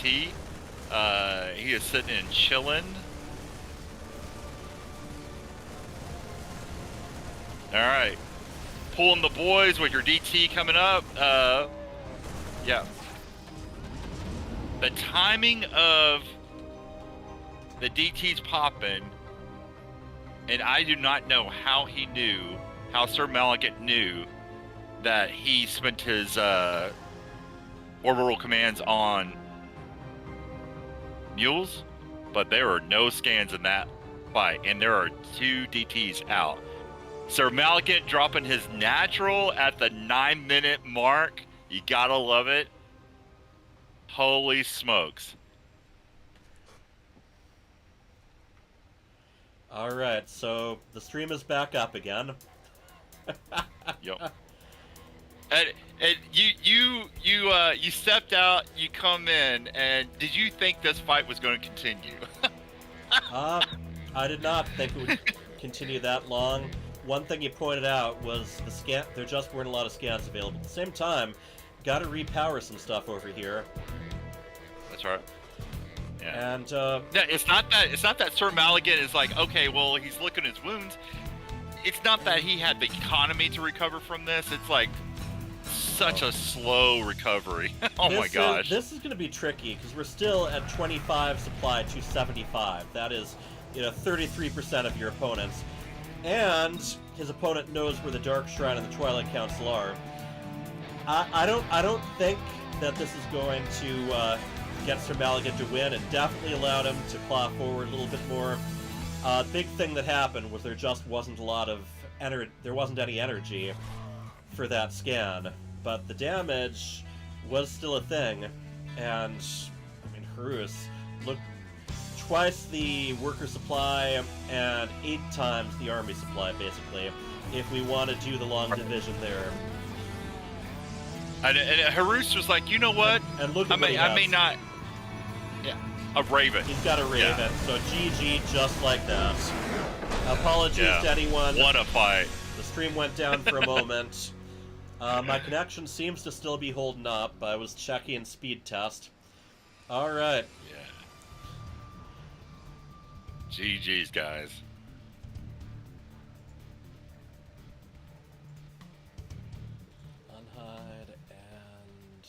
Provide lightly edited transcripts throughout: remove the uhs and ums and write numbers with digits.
DT. He is sitting and chilling. All right, pulling the boys with your DT coming up. Yeah. The timing of the DT's popping, and I do not know how he knew, how Sir Malikat knew that he spent his orbital commands on mules, but there are no scans in that fight, and there are 2 DTs out. Sir Malikat dropping his natural at the 9-minute mark. You gotta love it. Holy smokes. All right, so the stream is back up again. Yep. And you stepped out, you come in, and did you think this fight was going to continue? I did not think it would continue that long. One thing you pointed out was there just weren't a lot of scans available. At the same time, got to repower some stuff over here. That's right. Yeah. And yeah, it's not that Sir Malikat is like, okay, well, he's licking his wounds. It's not that he had the economy to recover from this. It's like such a slow recovery. My gosh. This is going to be tricky because we're still at 25 supply to 75. That is, 33% of your opponents. And his opponent knows where the Dark Shrine and the Twilight Council are. I don't think that this is going to get Sir Malikat to win, and definitely allowed him to plow forward a little bit more. Big thing that happened was there just wasn't a lot of there wasn't any energy for that scan, but the damage was still a thing, and I mean, Horus looked twice the worker supply and 8 times the army supply, basically, if we want to do the long division there. And Horus was like, you know what? And look at I may not. Yeah, a Raven. He's got a Raven, yeah. So GG just like that. Apologies to anyone. What a fight. The stream went down for a moment. My connection seems to still be holding up. I was checking speed test. Alright. Yeah. GG's, guys. Unhide and...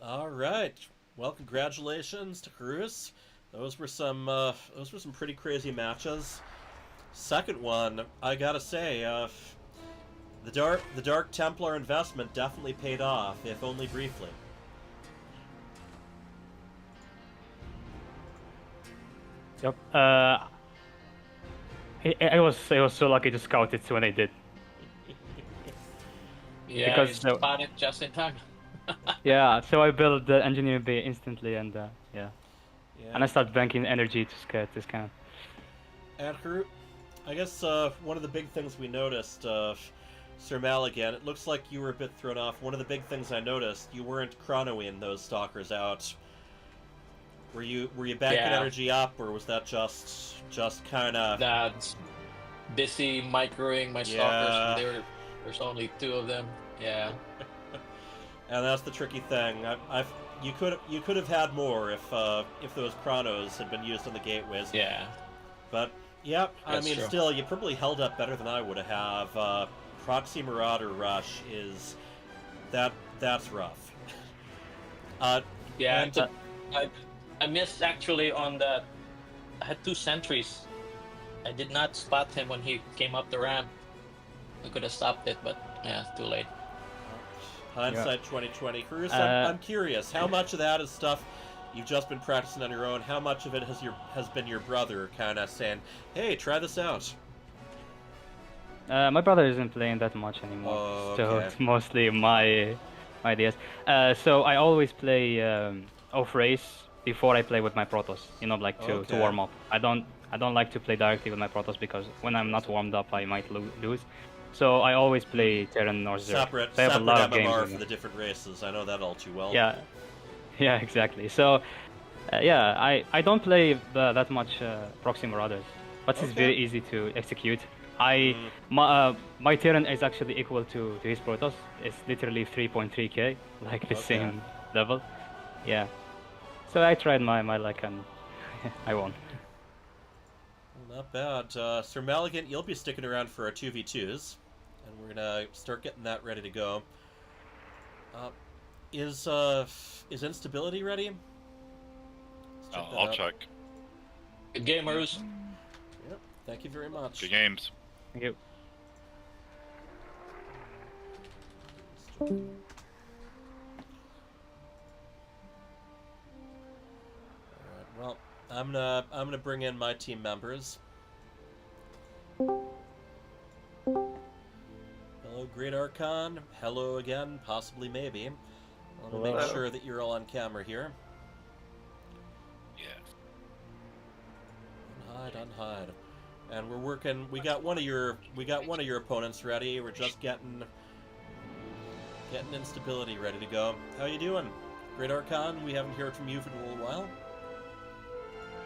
Alright. Well, congratulations to Horus. Those were some pretty crazy matches. Second one, I gotta say, the Dark Templar investment definitely paid off, if only briefly. Yep. I was so lucky to scout it when I did. Yeah, because you spot it just in time. Yeah, so I built the engineer bay instantly, and yeah, and I started banking energy to scan. And I guess one of the big things we noticed, Sir Malikat, it looks like you were a bit thrown off. One of the big things I noticed, you weren't chronoing those stalkers out. Were you banking energy up, or was that just kind of? That's busy microing my stalkers. There's only 2 of them. Yeah. And that's the tricky thing. You could have had more if those chronos had been used on the gateways. Yeah. But yeah, I mean, true. still, you probably held up better than I would have. Proxy Marauder Rush that's rough. Yeah. I missed actually on that. I had 2 sentries. I did not spot him when he came up the ramp. I could have stopped it, but yeah, too late. Hindsight 2020. Cruz, I'm curious, how much of that is stuff you've just been practicing on your own? How much of it has been your brother kind of saying, "Hey, try this out"? My brother isn't playing that much anymore, so it's mostly my ideas. So I always play off race before I play with my Protoss. Like to warm up. I don't like to play directly with my Protoss because when I'm not warmed up, I might lose. So I always play Terran or Zerg. Separate I have a lot of MMR games for the different races. I know that all too well. Yeah, exactly. So I don't play that much Proxy Marauders, but it's very easy to execute. My Terran is actually equal to his Protoss. It's literally 3.3k, like the same level. Yeah. So I tried my luck and I won. Well, not bad. Sir Maligan, you'll be sticking around for our 2v2s, and we're gonna start getting that ready to go. Is Instability ready? I'll check. Good gamers. Yep. Thank you very much. Good games. Thank you. Alright, well, I'm gonna bring in my team members. Hello, Great Archon. Hello again, possibly, maybe. I want to make sure that you're all on camera here. Yes. Unhide. And we're working. We got one of your opponents ready. We're just getting Instability ready to go. How you doing, Great Archon? We haven't heard from you for a little while.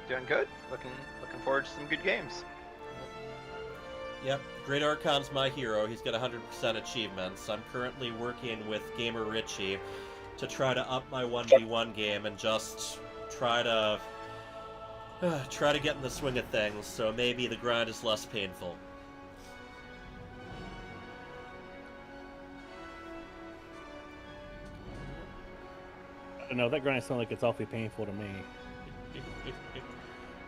Doing good. Looking forward to some good games. Yep, Great Archon's my hero. He's got 100% achievements. I'm currently working with Gamer Richie to try to up my 1v1 game and just try to get in the swing of things, so maybe the grind is less painful. I don't know, that grind sounds like it's awfully painful to me.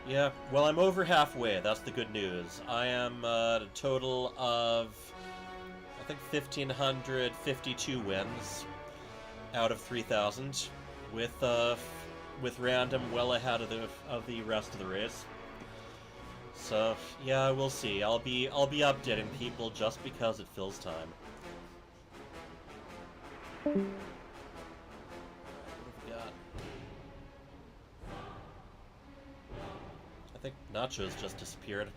Yeah, well, I'm over halfway. That's the good news. I am at a total of, I think, 1,552 wins out of 3,000, with random well ahead of the rest of the race. So yeah, we'll see. I'll be updating people just because it fills time. What have we got? I think Nachos just disappeared.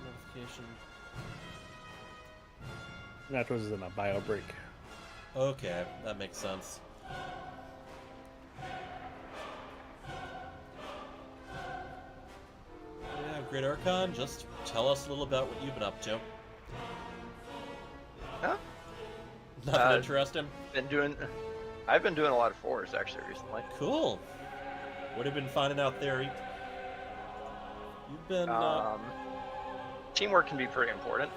Notification. Nachos is in a bio break. Okay, that makes sense. Yeah, Great Archon, just tell us a little about what you've been up to. Huh? Nothing interesting? I've been doing a lot of fours actually recently. Cool. What have you been finding out there? You've been... Teamwork can be pretty important.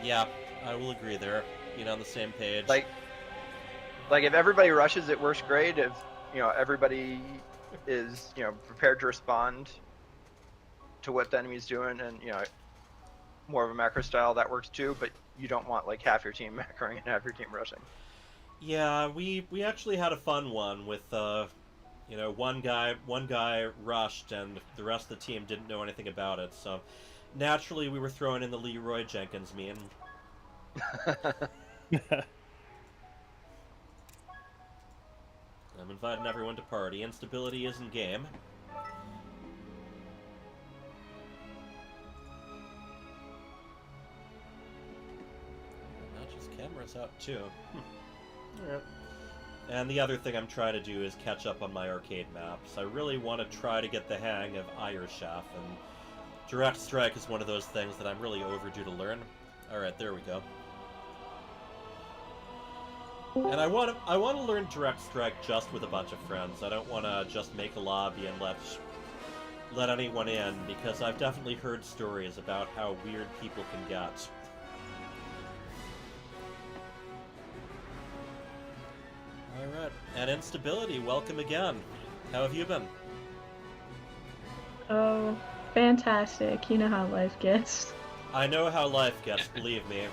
Yeah, I will agree there. Being on the same page. Like if everybody rushes, it works great. If everybody is prepared to respond to what the enemy's doing, and more of a macro style, that works too. But you don't want like half your team macroing and half your team rushing. Yeah, we actually had a fun one with one guy rushed and the rest of the team didn't know anything about it. So naturally, we were throwing in the Leroy Jenkins meme. I'm inviting everyone to party. Instability is in game. Not just cameras out too. Alright. And the other thing I'm trying to do is catch up on my arcade maps. I really want to try to get the hang of Ireshaf, and Direct Strike is one of those things that I'm really overdue to learn. Alright, there we go. And I want to learn Direct Strike just with a bunch of friends. I don't want to just make a lobby and let anyone in, because I've definitely heard stories about how weird people can get. Alright, and Instability, welcome again. How have you been? Oh, fantastic. You know how life gets. I know how life gets, believe me.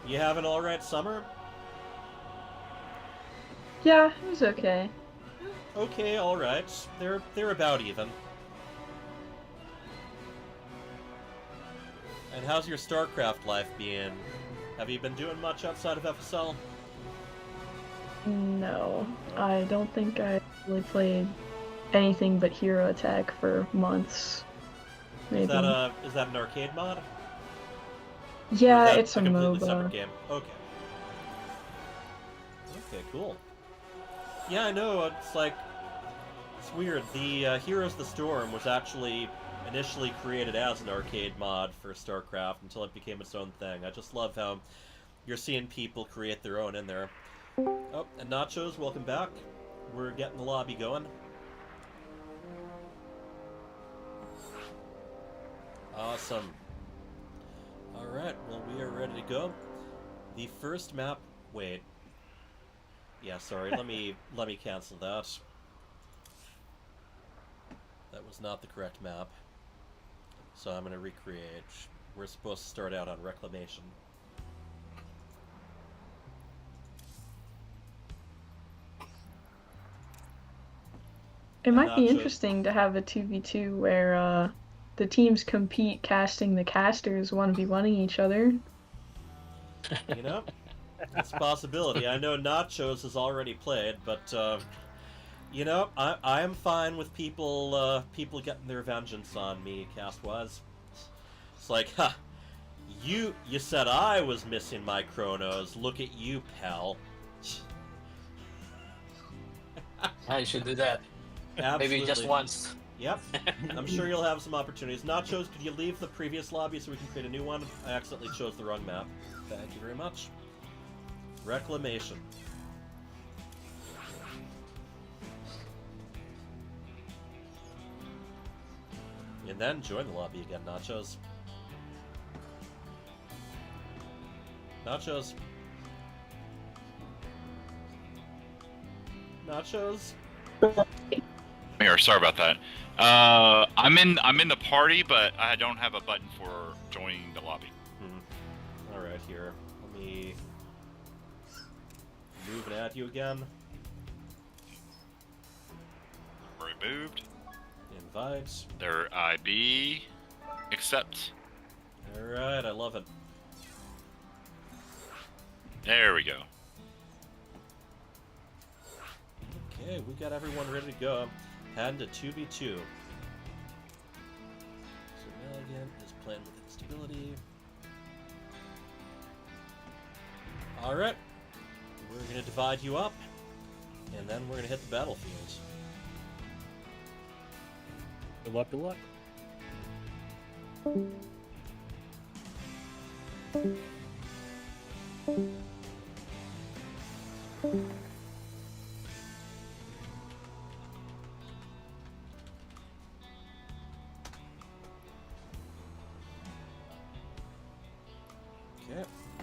You have an alright summer? Yeah, it was okay. Okay, alright. They're about even. And how's your StarCraft life been? Have you been doing much outside of FSL? No, I don't think I really played anything but Hero Attack for months. Maybe. Is that an arcade mod? Yeah, Or is that it's a completely MOBA. separate game. Okay. Okay, cool. Yeah, I know. It's like it's weird. The Heroes of the Storm was actually initially created as an arcade mod for StarCraft until it became its own thing. I just love how you're seeing people create their own in there. Oh, and Nachos, welcome back. We're getting the lobby going. Awesome. Alright, well, we are ready to go. The first map... Wait. Yeah, sorry, let me cancel that. That was not the correct map. So I'm going to recreate. We're supposed to start out on Reclamation. It might be Nachos. interesting to have a 2v2 where the teams compete casting the casters 1v1ing each other. You know? It's a possibility. I know Nachos has already played, but you know, I am fine with people getting their vengeance on me cast-wise. It's like, ha, you said I was missing my chronos. Look at you, pal. I should do that. Absolutely. Maybe just once. Yep. I'm sure you'll have some opportunities. Nachos, could you leave the previous lobby so we can create a new one? I accidentally chose the wrong map. Thank you very much. Reclamation. And then join the lobby again, Nachos. Nachos. Nachos. Here, sorry about that. I'm in the party, but I don't have a button for joining the lobby. All right, here. Let me move and add you again. Removed. Invite. Their IB. Accept. All right, I love it. There we go. Okay, we got everyone ready to go. Heading to 2v2. So Maligan is playing with instability. Alright. We're going to divide you up. And then we're going to hit the battlefield. Good luck, good luck. Okay,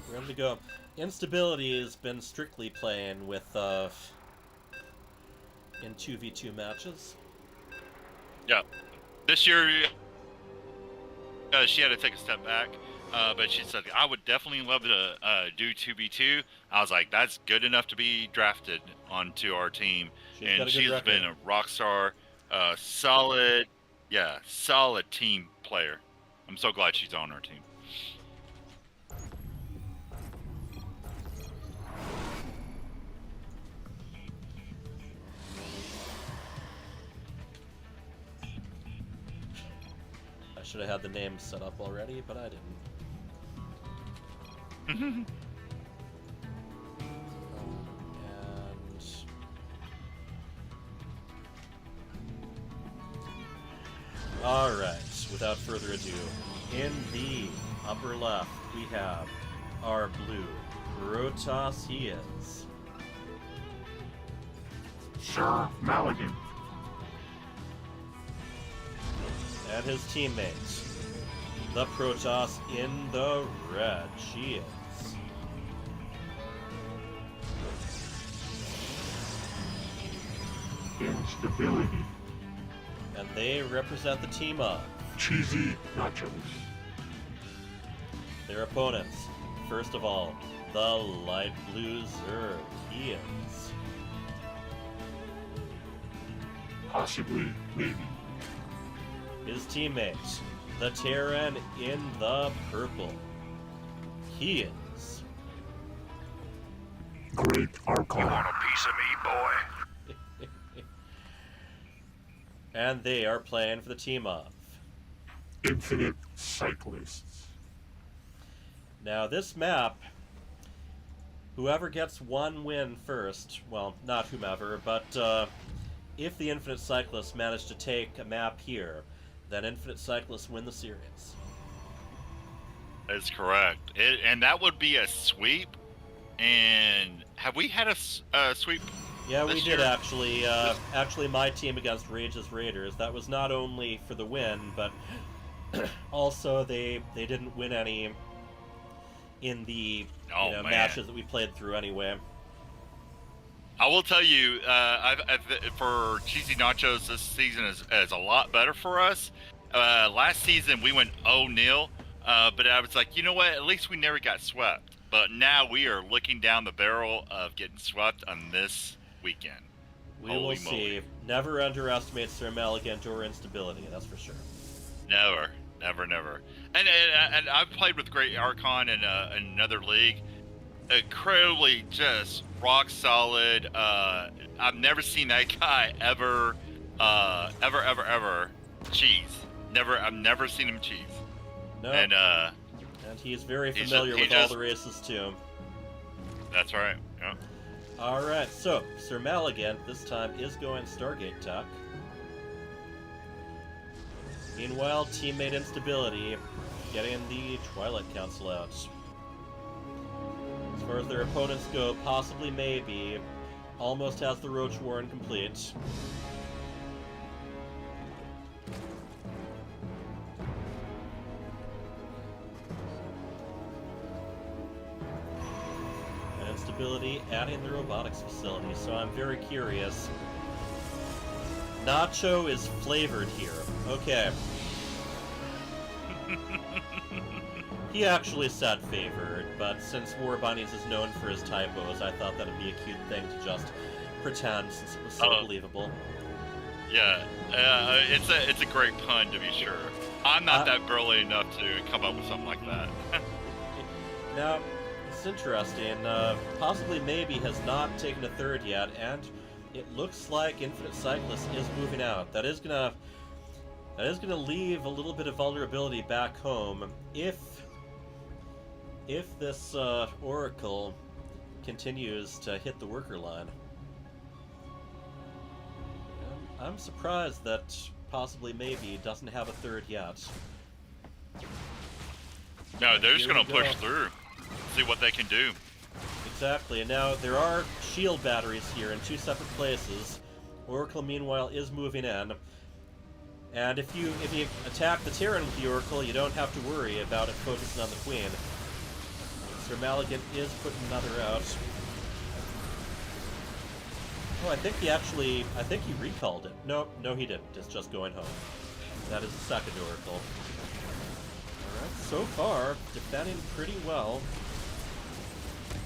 we're ready to go. Instability has been strictly playing with, in 2v2 matches. Yeah. This year, she had to take a step back, but she said, I would definitely love to do 2v2. I was like, that's good enough to be drafted onto our team. She's got a And good she's record. been a rock star, solid team player. I'm so glad she's on our team. I should have had the names set up already, but I didn't. Alright, without further ado, in the upper left, we have our blue Protoss. He is Sir Maligan. and his teammates, the Protoss in the red. She is Instability. and they represent the team of CheesyNachos. their opponents. First of all, the light blue Zerg. He is Possibly, maybe. his teammates, the Terran in the purple. He is Great Archon. piece of me, boy? and they are playing for the team of. Infinite Cyclists. Now this map whoever gets one win first, well, not whomever, but if the Infinite Cyclists manage to take a map here, then Infinite Cyclists win the series. That's correct. And that would be a sweep. And have we had a sweep? Yeah, we this did year? actually. Actually, my team against Rage's Raiders. That was not only for the win, but also they didn't win any in the matches that we played through anyway. I will tell you, for CheesyNachos, this season is a lot better for us. Last season we went 0-0, but I was like, you know what? At least we never got swept. But now we are looking down the barrel of getting swept on this weekend. We will see. Never underestimate Sir Maligant or instability, that's for sure. Never. And I've played with Great Archon in another league. Incredibly just rock solid. I've never seen that guy ever cheese. I've never seen him cheese. No. And he's very familiar with all the races too. That's right. Yeah. Alright, so Sir Maligant this time is going Stargate Tech. Meanwhile, teammate Instability getting the Twilight Council out. As far as their opponents go, possibly maybe almost has the Roach Warren complete. And Instability adding the robotics facility, so I'm very curious. Nacho is flavored here. Okay. He actually said favored, but since War Bunnies is known for his typos, I thought that'd be a cute thing to just pretend since it was so believable. Yeah, it's a great pun to be sure. I'm not that brilliant enough to come up with something like that. Now, it's interesting. Possibly maybe has not taken a third yet, and it looks like Infinite Cyclists is moving out. That is gonna leave a little bit of vulnerability back home if this Oracle continues to hit the worker line. I'm surprised that possibly maybe doesn't have a third yet. No, they're just gonna push through, see what they can do. Exactly, and now there are shield batteries here in two separate places. Oracle, meanwhile, is moving in. And if you attack the Terran with the Oracle, you don't have to worry about it focusing on the Queen. Sir Maligant is putting another out. Oh, I think he recalled it. No, he didn't. It's just going home. That is the second Oracle. Alright, so far, defending pretty well.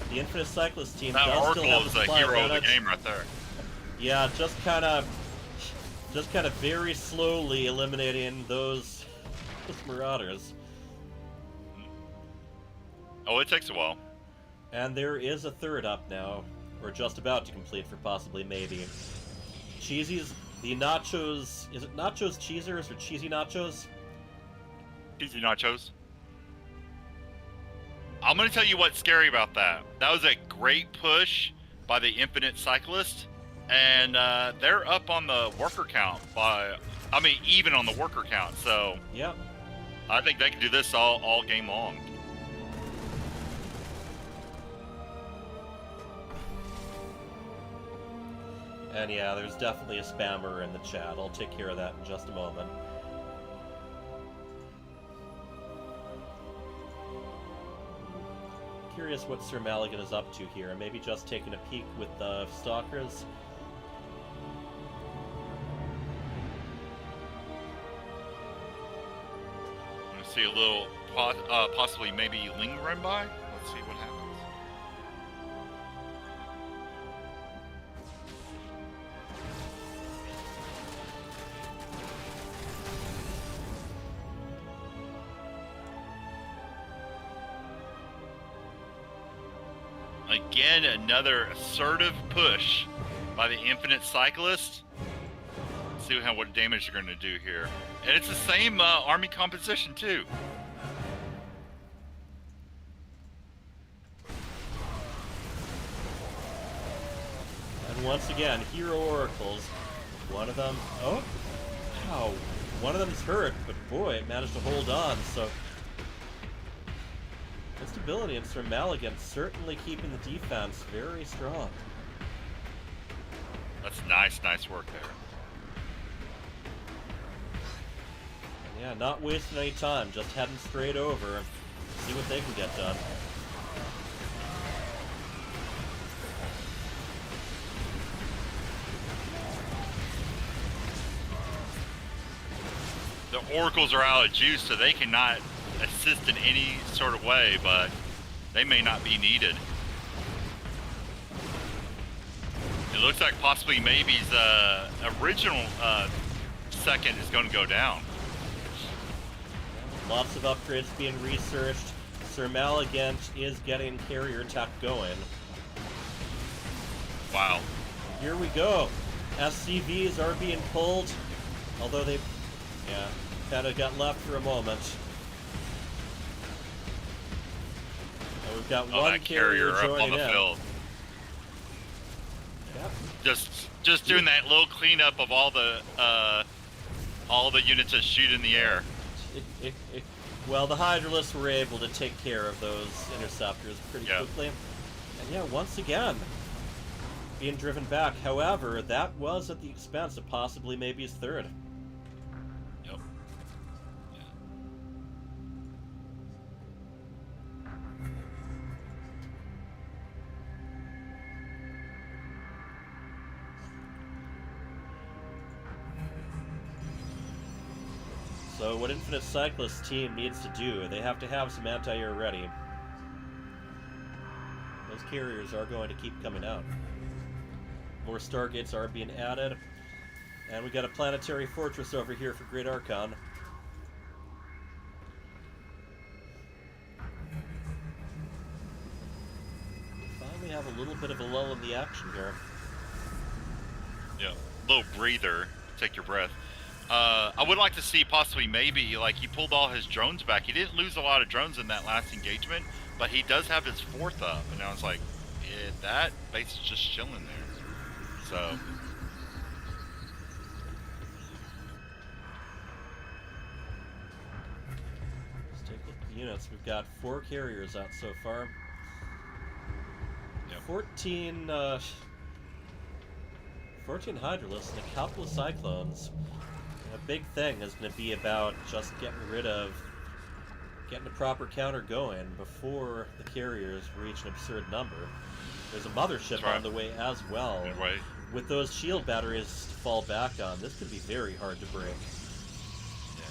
The Infinite Cyclist team does still have a supply hero of the advantage. game right there. Yeah, just kind of very slowly eliminating those Marauders. Oh, it takes a while. And there is a third up now, or just about to complete for possibly maybe. Cheesy's, the Nachos, is it Nachos Cheesers or CheesyNachos? CheesyNachos. I'm gonna tell you what's scary about that. That was a great push by the Infinite Cyclist, and they're up on the worker count even on the worker count. So yep, I think they can do this all game long. And yeah, there's definitely a spammer in the chat. I'll take care of that in just a moment. Curious what Sir Maligant is up to here. Maybe just taking a peek with the Stalkers. I'm gonna see a little, possibly maybe Ling run by. Let's see what happens. Again, another assertive push by the Infinite Cyclist. Let's see what damage they're going to do here. And it's the same army composition, too. And once again, Hero Oracles. One of them... Oh! Wow. One of them's hurt, but boy, it managed to hold on, so... Instability and Sir Maligan certainly keeping the defense very strong. That's nice work there. And yeah, not wasting any time, just heading straight over, see what they can get done. The Oracles are out of juice, so they cannot assist in any sort of way, but they may not be needed. It looks like possibly maybe's original second is going to go down. Lots of upgrades being researched. Sir Maligan is getting carrier attack going. Wow. Here we go. SCVs are being pulled, although they, yeah, kind of got left for a moment. And we've got one that carrier up on joining the in. field. Yep. Just doing that little cleanup of all the units that shoot in the air. Well, the Hydralisks were able to take care of those interceptors pretty quickly. And yeah, once again, being driven back. However, that was at the expense of possibly maybe his third. Yep. Yeah. So what Infinite Cyclists team needs to do, they have to have some anti-air ready. Those carriers are going to keep coming out. More Stargates are being added. And we got a planetary fortress over here for Great Archon. Finally have a little bit of a lull in the action here. Yeah. Little breather. Take your breath. I would like to see possibly maybe, like, he pulled all his drones back. He didn't lose a lot of drones in that last engagement, but he does have his fourth up. And I was like, yeah, that base is just chilling there. So... Let's take a look at the units. We've got 4 carriers out so far. Yep. 14 Hydralisks and a couple of Cyclones. A big thing is going to be about just getting a proper counter going before the carriers reach an absurd number. There's a mothership on the way as well. Right. With those shield batteries to fall back on, this could be very hard to break. Yeah.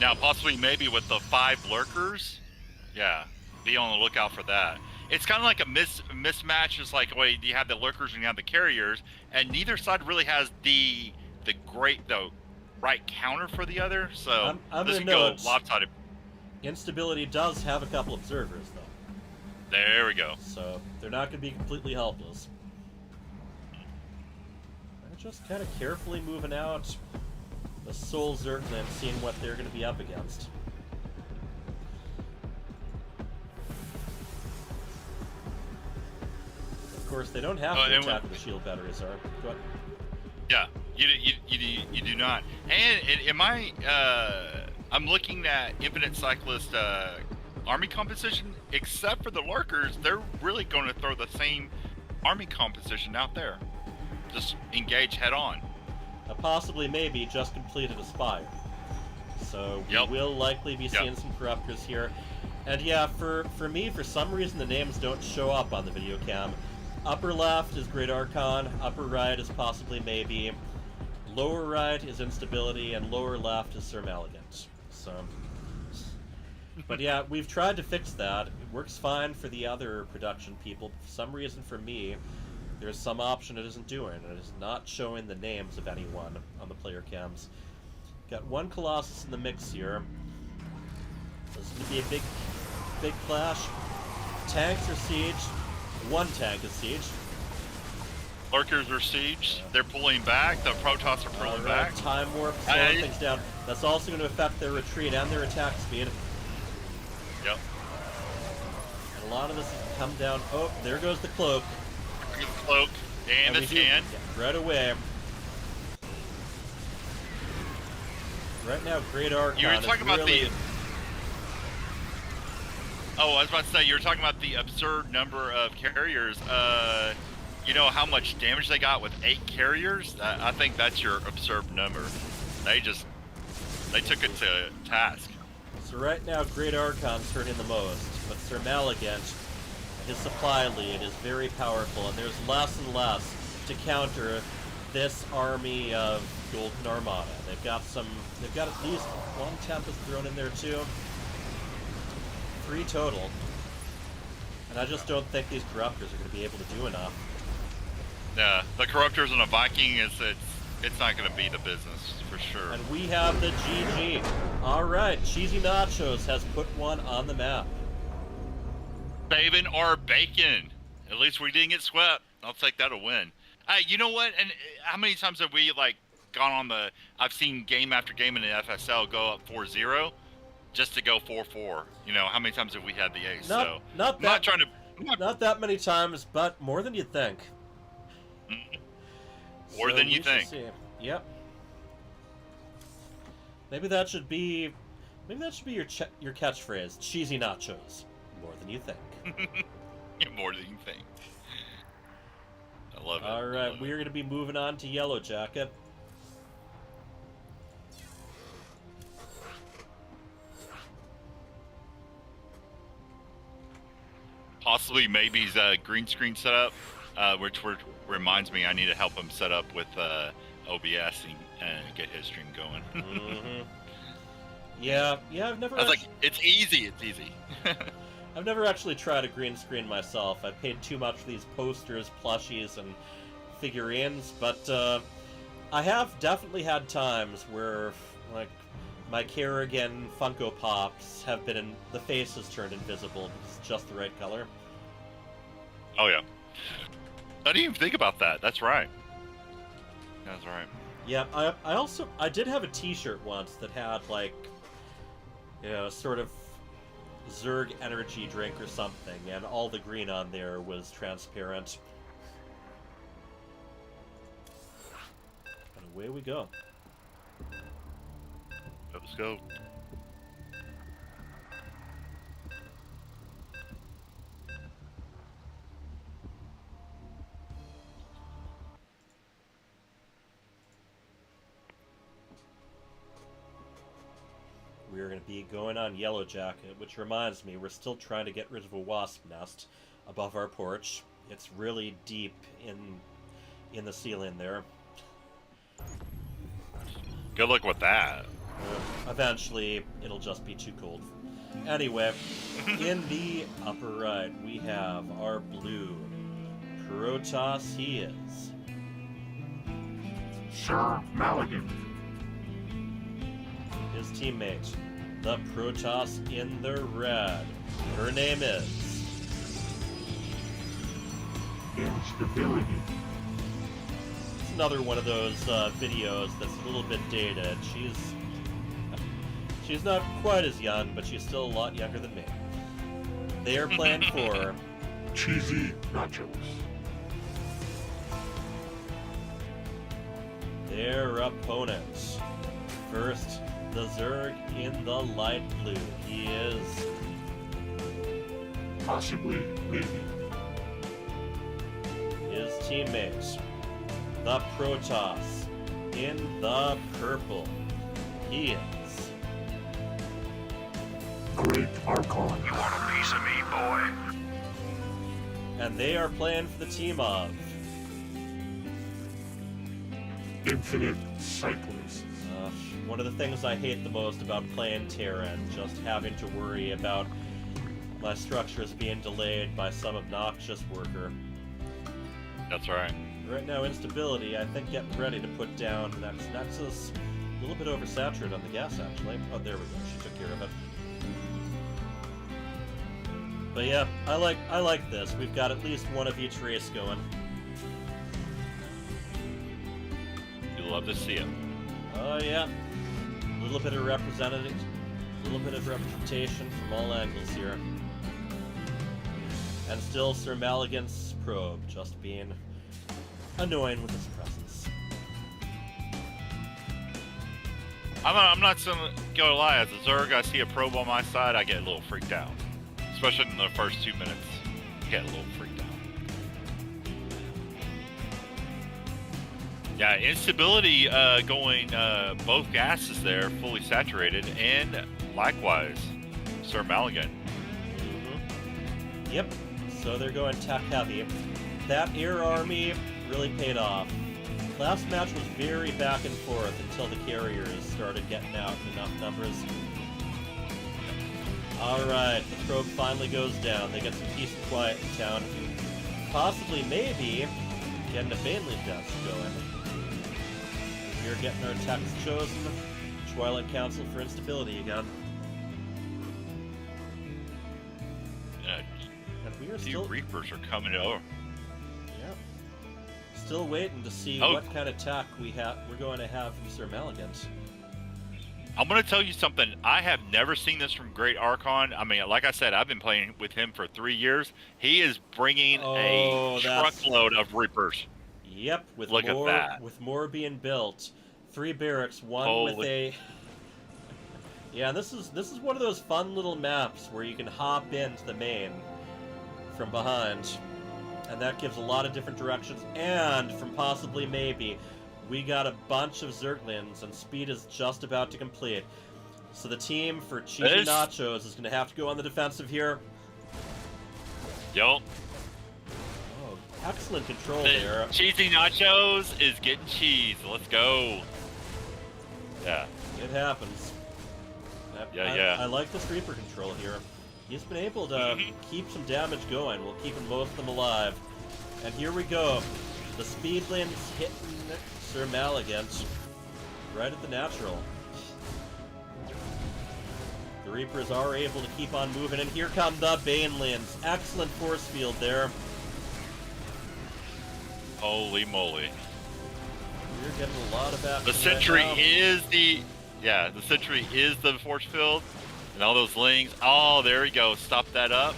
Now, possibly maybe with the 5 lurkers, yeah, be on the lookout for that. It's kind of like a mismatch. It's like, wait, you have the lurkers and you have the carriers, and neither side really has the right counter for the other, so this could go lopsided. Instability does have a couple observers, though. There we go. So they're not going to be completely helpless. They're just kind of carefully moving out the Soul Zergman and seeing what they're going to be up against. Of course, they don't have to attack with the shield batteries, are. Go ahead. Yeah. You do not. And I'm looking at Infinite Cyclist army composition. Except for the lurkers, they're really going to throw the same army composition out there. Just engage head on. Possibly, maybe, just completed a Spire. So we will likely be seeing some Corruptors here. And yeah, for me, for some reason, the names don't show up on the video cam. Upper left is Great Archon, upper right is possibly maybe. Lower right is Instability, and lower left is Sir Maligan. So, but yeah, we've tried to fix that. It works fine for the other production people. For some reason, for me, there's some option it isn't doing. It is not showing the names of anyone on the player cams. Got 1 Colossus in the mix here. This is going to be a big clash. Tanks are sieged. 1 tank is sieged. Lurkers are sieged. They're pulling back. The Protoss are pulling back. Time warp, slowing things down. That's also going to affect their retreat and their attack speed. Yep. And a lot of this has come down. Oh, there goes the cloak. Cloak. And the we do- scan. yeah, right away. Right now, Great Archon You were talking is about really... the... Oh, I was about to say, you were talking about the absurd number of carriers. You know how much damage they got with 8 carriers? I think that's your absurd number. They took it to task. So right now, Great Archon's hurting the most, but Sir Malagant, his supply lead, is very powerful, and there's less and less to counter this army of Golden Armada. They've got at least 1 Tempest thrown in there too. 3 total. And I just don't think these Corruptors are going to be able to do enough. Yeah, the Corruptors and a Viking it's not going to be the business for sure. And we have the GG. All right, CheesyNachos has put one on the map. Saving our bacon. At least we didn't get swept. I'll take that a win. You know what? And how many times have we gone on the? I've seen game after game in the FSL go up 4-0, just to go 4-4. You know how many times have we had the ace? Not that many times, but more than you'd think. More than you think. See. Yep. Maybe that should be your catchphrase. CheesyNachos. More than you think. More than you think. I love it. All right, we're going to be moving on to Yellow Jacket. Possibly, maybe he's green screen setup, which reminds me I need to help him set up with OBS and get his stream going. Mm-hmm. Yeah, I've never. I was like, it's easy. I've never actually tried a green screen myself. I paid too much for these posters, plushies, and figurines, but I have definitely had times where, my Kerrigan Funko Pops have been the faces turned invisible because it's just the right color. Oh yeah. I didn't even think about that. That's right. That's right. Yeah, I did have a T-shirt once that had sort of Zerg energy drink or something, and all the green on there was transparent. And away we go. Let's go. We're going to be going on Yellow Jacket, which reminds me, we're still trying to get rid of a wasp nest above our porch. It's really deep in the ceiling there. Good luck with that. Eventually, it'll just be too cold. Anyway, in the upper right, we have our blue Protoss. He is Sir Maligan. his teammate, the Protoss in the red. Her name is Instability. It's another one of those videos that's a little bit dated. She's not quite as young, but she's still a lot younger than me. They are playing for CheesyNachos. their opponents. First, the Zerg in the light blue. He is Possibly, maybe. his teammates. The Protoss in the purple. He is Great Archon. You want a piece of me, boy? and they are playing for the team of Infinite Cyclists. one of the things I hate the most about playing Terran, just having to worry about my structures being delayed by some obnoxious worker. That's right. Right now, Instability, I think, getting ready to put down that Nexus. A little bit oversaturated on the gas, actually. Oh, there we go. She took care of it. But yeah, I like this. We've got at least one of each race going. You love to see it. Oh yeah, a little bit of representation from all angles here. And still Sir Maligant's probe just being annoying with his presence. I'm not gonna lie. As a Zerg, I see a probe on my side, I get a little freaked out. Especially in the first 2 minutes, I get a little freaked out. Yeah, instability going both gases there, fully saturated, and likewise, Sir Maligan. Yep, so they're going tech heavy. That air army really paid off. Last match was very back and forth until the carriers started getting out in enough numbers. Alright, the probe finally goes down. They get some peace and quiet in town. Possibly, maybe, getting a Baneling death going. We're getting our techs chosen. Twilight Council for instability again. And we are still... Reapers are coming over. Yep. Still waiting to see what kind of tech we're going to have from Sir Maligant. I'm going to tell you something. I have never seen this from Great Archon. I mean, like I said, I've been playing with him for 3 years. He is bringing a truckload of Reapers. Yep, with more being built. 3 barracks, one with a... Yeah, this is one of those fun little maps where you can hop into the main from behind. And that gives a lot of different directions. And from possibly maybe, we got a bunch of Zerglings, and speed is just about to complete. So the team for CheesyNachos is going to have to go on the defensive here. Yup. Oh, excellent control there. CheesyNachos is getting cheese. Let's go. Yeah. It happens. I like this Reaper control here. He's been able to keep some damage going while keeping most of them alive. And here we go. The Speedlings hitting Sir Maligant right at the natural. The Reapers are able to keep on moving, and here come the Banelings. Excellent force field there. Holy moly. We're getting a lot of action. The Sentry is the Sentry is the force field. And all those lings. Oh, there we go. Stop that up.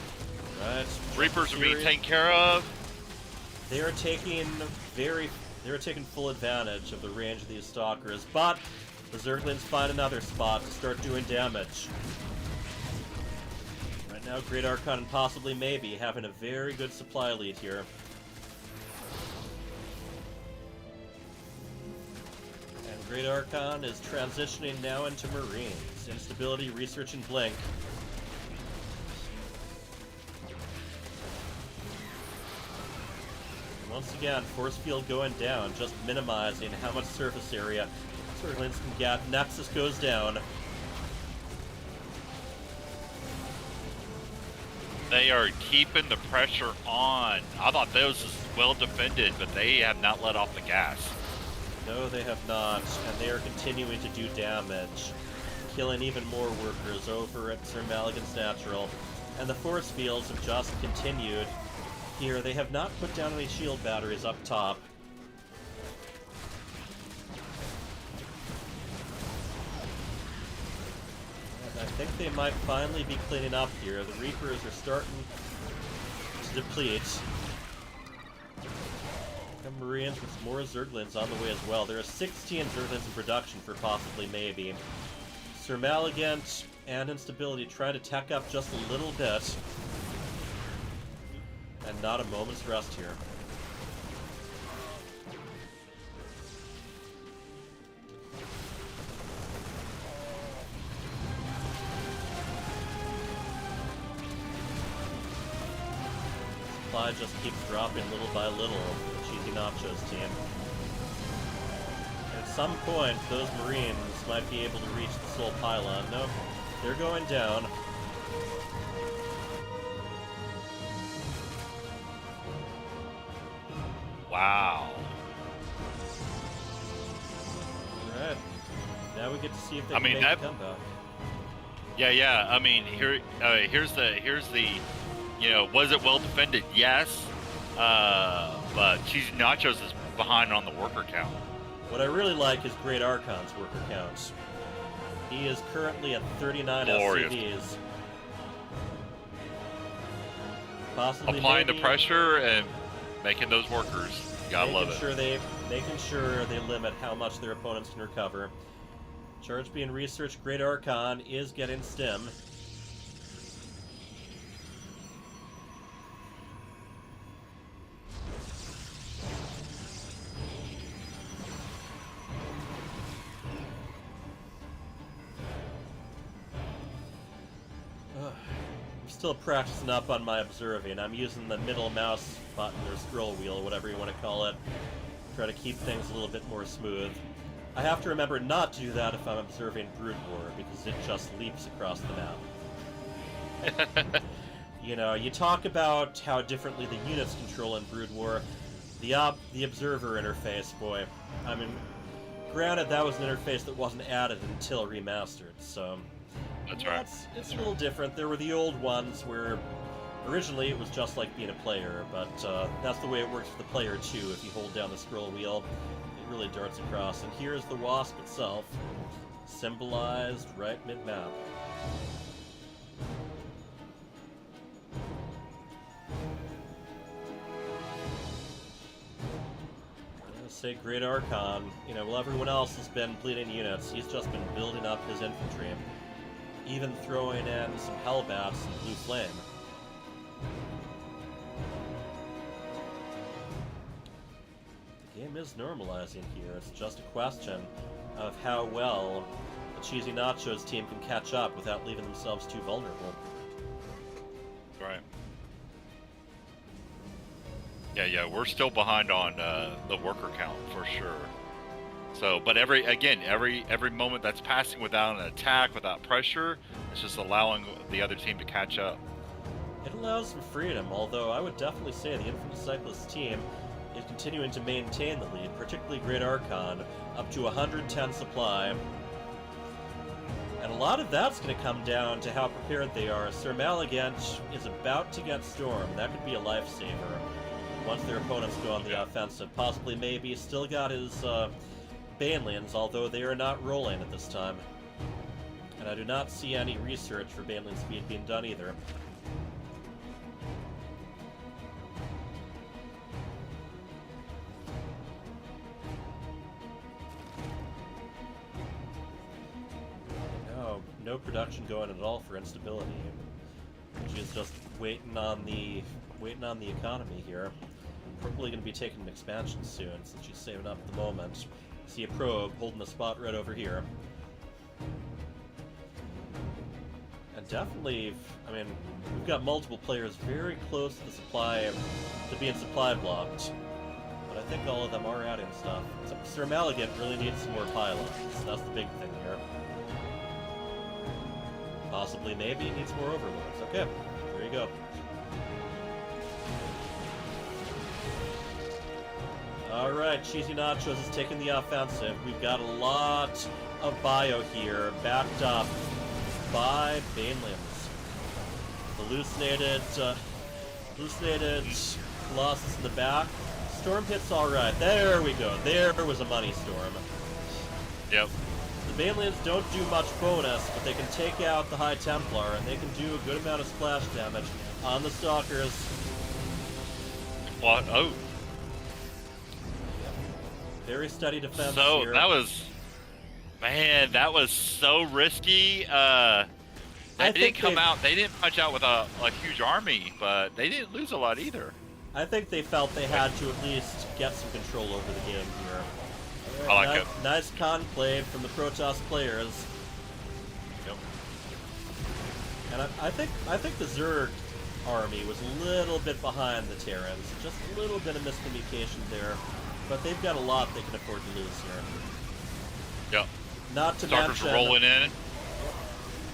Right. Reapers are being taken care of. They're taking full advantage of the range of these stalkers, but the Zerglings find another spot to start doing damage. Right now, Great Archon and possibly maybe having a very good supply lead here. And Great Archon is transitioning now into Marines. Instability, Research, and Blink. Once again, force field going down, just minimizing how much surface area Zerglings can get. Nexus goes down. They are keeping the pressure on. I thought those was well defended, but they have not let off the gas. No, they have not, and they are continuing to do damage, killing even more workers over at Sir Maligant's Natural. And the force fields have just continued. Here, they have not put down any shield batteries up top. And I think they might finally be cleaning up here. The Reapers are starting to deplete. And Marines with more Zerglings on the way as well. There are 16 Zerglings in production for possibly maybe. Sir Maligant and Instability try to tech up just a little bit. And not a moment's rest here. Supply just keeps dropping little by little for the CheesyNachos team. At some point, those Marines might be able to reach the Soul Pylon. Nope, they're going down. Wow. Alright. Now we get to see if they can make a comeback. Yeah. I mean, here's the, was it well defended? Yes. But CheesyNachos is behind on the worker count. What I really like is Great Archon's worker counts. He is currently at 39 SCVs. Possibly applying the pressure and making those workers Gotta love it. Making sure they limit how much their opponents can recover. Charge being researched, Great Archon is getting stim. I'm still practicing up on my observing. I'm using the middle mouse button or scroll wheel, whatever you want to call it. Try to keep things a little bit more smooth. I have to remember not to do that if I'm observing Brood War, because it just leaps across the map. You know, you talk about how differently the units control in Brood War. The observer interface, boy. I mean, granted, that was an interface that wasn't added until remastered, so... That's right. It's a little different. There were the old ones where originally it was just like being a player, but that's the way it works for the player too. If you hold down the scroll wheel, it really darts across. And here's the wasp itself, symbolized right mid-map. Say Great Archon, you know, while everyone else has been bleeding units, he's just been building up his infantry. Even throwing in some Hellbats and Blue Flame. The game is normalizing here. It's just a question of how well the CheesyNachos team can catch up without leaving themselves too vulnerable. Right. Yeah, we're still behind on the worker count for sure. So, but every moment that's passing without an attack, without pressure, it's just allowing the other team to catch up. It allows some freedom, although I would definitely say the Infinite Cyclists team is continuing to maintain the lead, particularly Great Archon, up to 110 supply. And a lot of that's going to come down to how prepared they are. Sir Malagant is about to get Storm. That could be a lifesaver once their opponents go on the offensive. Possibly, maybe, still got his... Banelians, although they are not rolling at this time. And I do not see any research for Banelin speed being done either. No production going at all for instability. She's just waiting on the economy here. Probably going to be taking an expansion soon, since she's saving up at the moment. See a probe holding a spot right over here. And definitely, I mean, we've got multiple players very close to the supply, to being supply blocked. But I think all of them are adding stuff. Except Sir Malagant really needs some more pilots. That's the big thing here. Possibly, maybe, he needs more overlords. Okay, there you go. Alright, CheesyNachos is taking the offensive. We've got a lot of bio here, backed up by Banelians. Hallucinated Colossus in the back. Storm hit's alright. There we go. There was a money storm. Yep. The Banelians don't do much bonus, but they can take out the High Templar, and they can do a good amount of splash damage on the Stalkers. What? Oh. Very steady defense so here. that was so risky. They didn't come out. They didn't punch out with a huge army, but they didn't lose a lot either. I think they felt they had to at least get some control over the game here. I like it. Nice conclave from the Protoss players. Yep. And I think the Zerg army was a little bit behind the Terrans. Just a little bit of miscommunication there. But they've got a lot they can afford to lose here. Yep. Not to Stalkers mention, rolling in.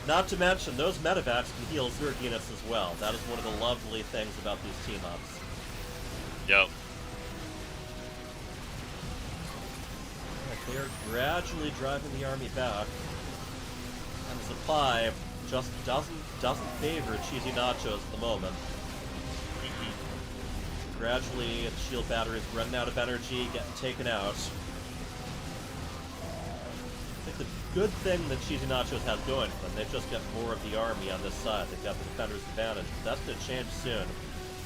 Not to mention, those medevacs can heal Zerg units as well. That is one of the lovely things about these team-ups. Yep. They are gradually driving the army back. And the supply just doesn't favor CheesyNachos at the moment. Gradually, the shield batteries running out of energy, getting taken out. I think the good thing that CheesyNachos has going for them, they've just got more of the army on this side. They've got the defender's advantage, but that's going to change soon.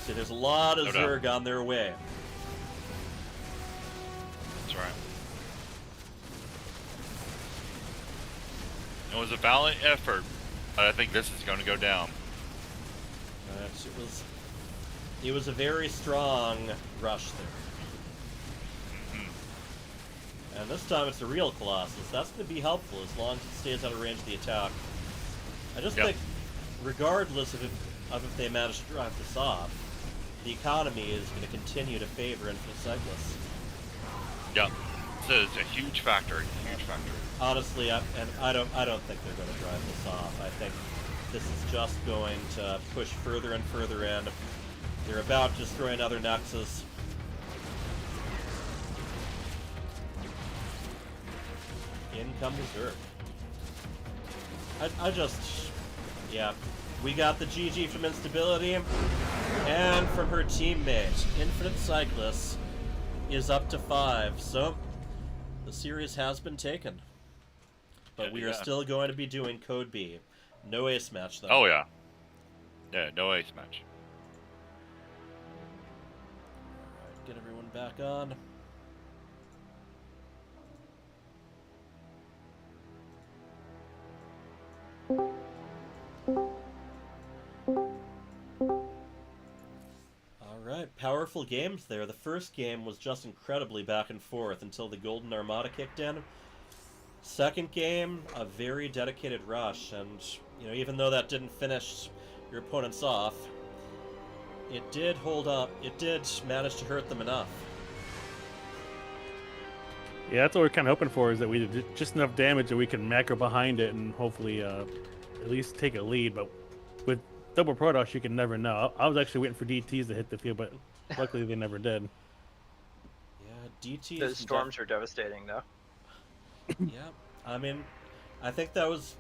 See, there's a lot of Zerg on their way. That's right. It was a valiant effort, but I think this is going to go down. It was a very strong rush there. And this time it's a real Colossus. That's going to be helpful as long as it stays out of range of the attack. I just think, regardless of if they manage to drive this off, the economy is going to continue to favor Infinite Cyclists. Yeah, it's a huge factor. Huge factor. Honestly, I don't think they're going to drive this off. I think this is just going to push further and further in. They're about to destroy another Nexus. In come Berserk. Yeah. We got the GG from Instability, and from her teammate. Infinite Cyclists is up to 5, so the series has been taken. But we are still going to be doing Code B. No ace match, though. Oh, yeah. Yeah, no ace match. Alright, get everyone back on. Alright, powerful games there. The first game was just incredibly back and forth until the Golden Armada kicked in. Second game, a very dedicated rush, and, you know, even though that didn't finish your opponents off, it did hold up. It did manage to hurt them enough. Yeah, that's what we're kind of hoping for, is that we did just enough damage that we can macro behind it and hopefully at least take a lead. But with double Protoss, you can never know. I was actually waiting for DTs to hit the field, but luckily they never did. Yeah, DTs... The storms are devastating, though. Yeah, I mean, I think that was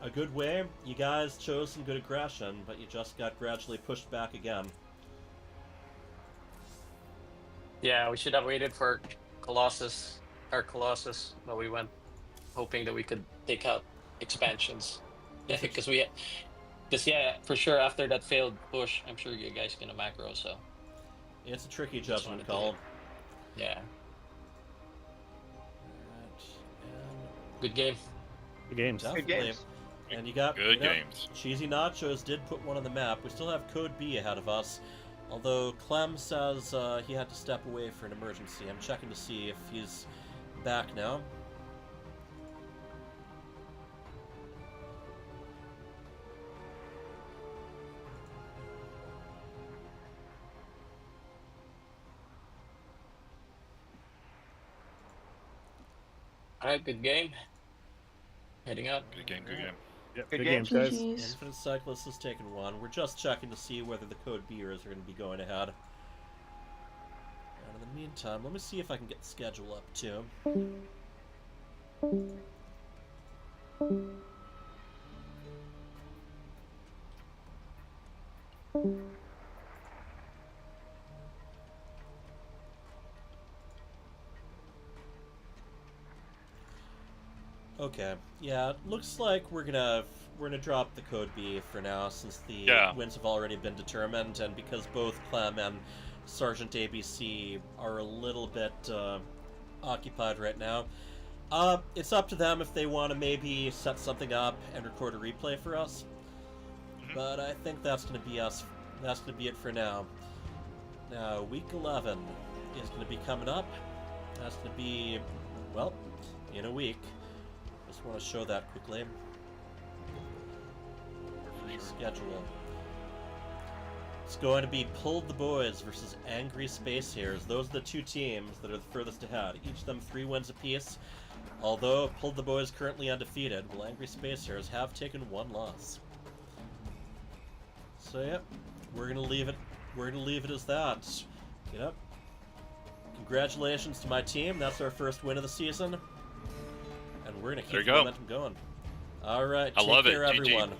a good way. You guys chose some good aggression, but you just got gradually pushed back again. Yeah, we should have waited for Colossus, but we went hoping that we could take out expansions. Yeah, because for sure after that failed push, I'm sure you guys gonna macro. So it's a tricky judgment call. Yeah. Good game. Good games. Definitely. Good games. And you got Good games. CheesyNachos did put one on the map. We still have Code B ahead of us. Although Clem says he had to step away for an emergency. I'm checking to see if he's back now. Alright, good game. Heading up. Good game, good game. Yep, Good good games. games, guys. GG's. Infinite Cyclists has taken one. We're just checking to see whether the Code B'ers are going to be going ahead. And in the meantime, let me see if I can get the schedule up too. Okay, yeah, it looks like we're gonna drop the Code B for now, since the wins have already been determined, and because both Clem and Sergeant ABC are a little bit occupied right now. It's up to them if they want to maybe set something up and record a replay for us. But I think that's gonna be us. That's gonna be it for now. Now, week 11 is gonna be coming up. That's gonna be, well, in a week. Just want to show that quickly. Schedule. It's going to be Pulled the Boys versus Angry Space Heroes. Those are the two teams that are the furthest ahead. Each of them 3 wins apiece. Although Pulled the Boys currently undefeated, while Angry Space Heroes have taken 1 loss. So yeah, we're gonna leave it. We're gonna leave it as that. Yep. Congratulations to my team. That's our first win of the season. And we're going to keep the momentum going. All right. I love it. Take care, GG. everyone.